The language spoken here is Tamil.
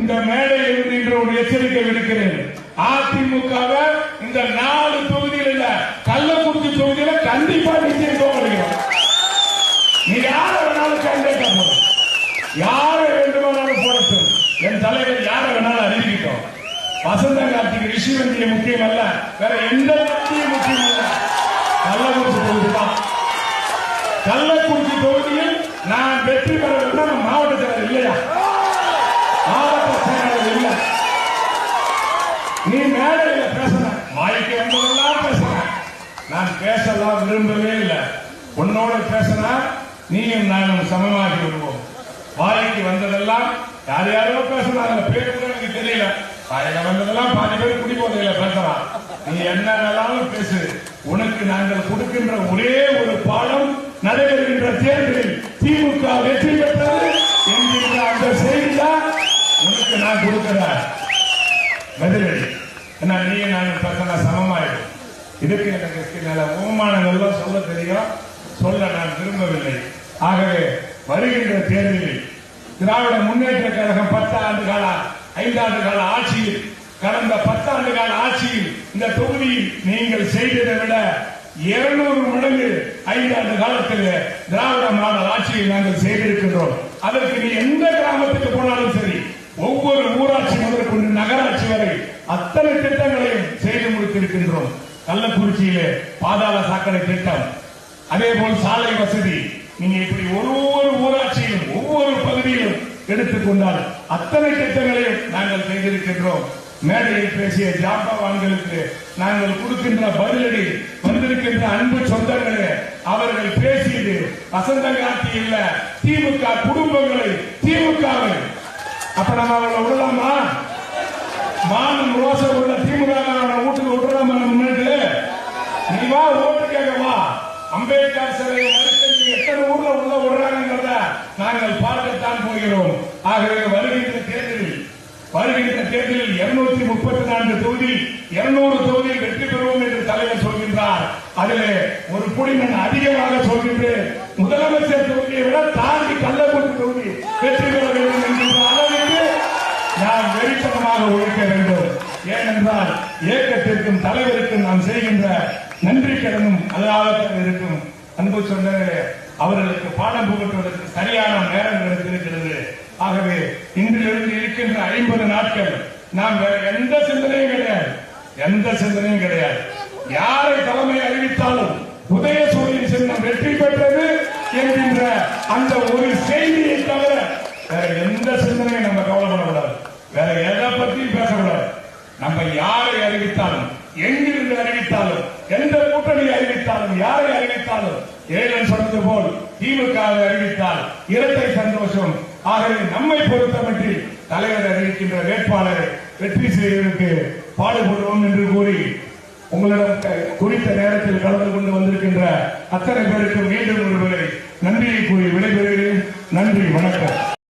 இந்த மேடையில் இன்று ஒரு எச்சரிக்கை விடுக்கிறேன். அதிமுக இந்த 4 தொகுதியில் இல்ல, கள்ளக்குறிச்சி தொகுதியில கண்டிப்பா நிச்சயம் தோற்கடிக்கிறோம். நீ யார வேணாலும் கேண்டிடேட் போடும், யார வேண்டுமானாலும் போடட்டும், என் தலைவர் யார வேணாலும் அறிவிக்கட்டும். வசந்த கார்த்திகை ரிஷிவந்திய முக்கியம் அல்ல, வேற எந்த கட்சியும் முக்கியம் அல்ல. கள்ளக்குறிச்சி தொகுதி தான். கள்ளக்குறிச்சி தொகுதியில் நான் வெற்றி பெற வேண்டும். மாவட்ட செயலர் இல்லையா? மாவட்ட செயலர் இல்ல. நீ மேடையில் பேசுற, வாய்க்கு வந்ததெல்லாம் பேசுற. நான் பேசலாம் விரும்பவே இல்லை. உன்னோட பேசினா நீயும் நானும் சமமாகி விடுவோம். வாய்க்கு வந்ததெல்லாம் யார் யாரோ பேசுறாங்க, பேரு கூட எனக்கு தெரியல. வாயில வந்ததெல்லாம் பாதி பேர் குடி போதையில பேசலாம். நீ என்னன்னாலும் பேசு. உனக்கு நாங்கள் கொடுக்கின்ற ஒரே ஒரு பாடம், நடைபெறுகின்ற தேர்தலில் திமுக வெற்றி பெற்றது என்கின்ற அந்த செய்திதான் உனக்கு நான் கொடுக்கிற பதிலடி. ஏன்னா நீ நான் பேசினா சமமாயிடும். இதுக்கு எனக்கு சில அவமானங்கள்லாம் சொல்ல தெரியும், சொல்ல நான் விரும்பவில்லை. ஆகவே வருகின்ற தேர்தலில் திராவிட முன்னேற்ற கழகம் 10 ஆண்டு கால 5 ஆண்டு கால ஆட்சியில், கடந்த 10 ஆண்டு கால ஆட்சியில் இந்த தொகுதியில் நீங்கள் செய்ததை விட 200 மடங்கு 5 ஆண்டு காலத்தில் திராவிட மாடல் ஆட்சியை நாங்கள் செய்திருக்கின்றோம். அதற்கு நீ எந்த கிராமத்துக்கு போனாலும் சரி, ஒவ்வொரு ஊராட்சி முதற்கொண்டு நகராட்சி வரை அத்தனை திட்டங்களையும் செய்து முடித்திருக்கின்றோம். கள்ளக்குறிச்சியிலே பாதாள சாக்கடை திட்டம், அதே போல் சாலை வசதி, நீங்க இப்படி ஒவ்வொரு ஊராட்சியிலும் ஒவ்வொரு பகுதியிலும் எடுத்துக்கொண்டால் அத்தனை திட்டங்களையும் நாங்கள் செய்திருக்கின்றோம். மேடையில் பேசிய ஜாம்பவான்களுக்கு நாங்கள் கொடுக்கின்ற பதிலடி, வந்திருக்கின்ற அன்பு சொந்தங்களே, அவர்கள் பேசியது வசந்த கார்த்தி இல்ல, திமுக குடும்பங்களை, திமுகவை. அப்ப நம்ம அவர்களை விடலாமா? மானம் ரோசம் உள்ள திமுக வீட்டுக்கு விட்டுறாம முன்னாடி நீ வா, ஓட்டு கேட்க வா. அம்பேத்கர் சிலையை எத்தனை ஊர்ல உள்ள விடுறாங்கிறத நாங்கள் பார்க்கத்தான் போகிறோம். ஆகவே வருகின்ற தேர்தலில் 234 தொகுதியில் 200 தொகுதியில் வெற்றி பெறுவோம் என்று தலைவர் சொல்கின்றார். அதிலே ஒரு குடிமன் அதிகமாக சொல்கின்றேன், முதலமைச்சர் தொகுதியை விட தாண்டி கள்ளக்குறிச்சி தொகுதி வெற்றி பெற வேண்டும் என்கின்ற அளவிற்கு நாம் வெறித்தனமாக உழைக்க வேண்டும். ஏனென்றால் இயக்கத்திற்கும் தலைவருக்கும் நாம் செய்கின்ற நன்றி கடனும் அதனால்தான் இருக்கும். அன்பு சொந்தங்களே, அவர்களுக்கு பாடம் புகட்டுவதற்கு சரியான நேரம் கிடைத்திருக்கிறது. ஆகவே இன்றிலிருந்து இருக்கின்ற 50 நாட்கள் நாம் வேற எந்த சிந்தனையும் கிடையாது. யாரை தலைமை அறிவித்தாலும் உதயசூரியன் சின்னம் வெற்றி பெற்றது என்கின்ற அந்த ஒரு செய்தியை தவிர வேற எந்த சிந்தனையும் நம்ம கவலைப்படக்கூடாது. வேற எதை பற்றியும் பேசக்கூடாது. நம்ம யாரை அறிவித்தாலும், எங்கிருந்து அறிவித்தாலும், எந்த கூட்டணி அறிவித்தாலும், யாரை அறிவித்தாலும், ஏழன் சொன்னது போல் திமுக அறிவித்தால் இரட்டை சந்தோஷம். ஆகவே நம்மை பொறுத்தமட்டில் தலைவர் அறிவிக்கின்ற வேட்பாளரை வெற்றி செய்வதற்கு பாடுபடுவோம் என்று கூறி, உங்களிடம் குறித்த நேரத்தில் கலந்து கொண்டு வந்திருக்கின்ற அத்தனை பேருக்கு மீண்டும் ஒருவரை நன்றியை கூறி விடைபெறுகிறேன். நன்றி, வணக்கம்.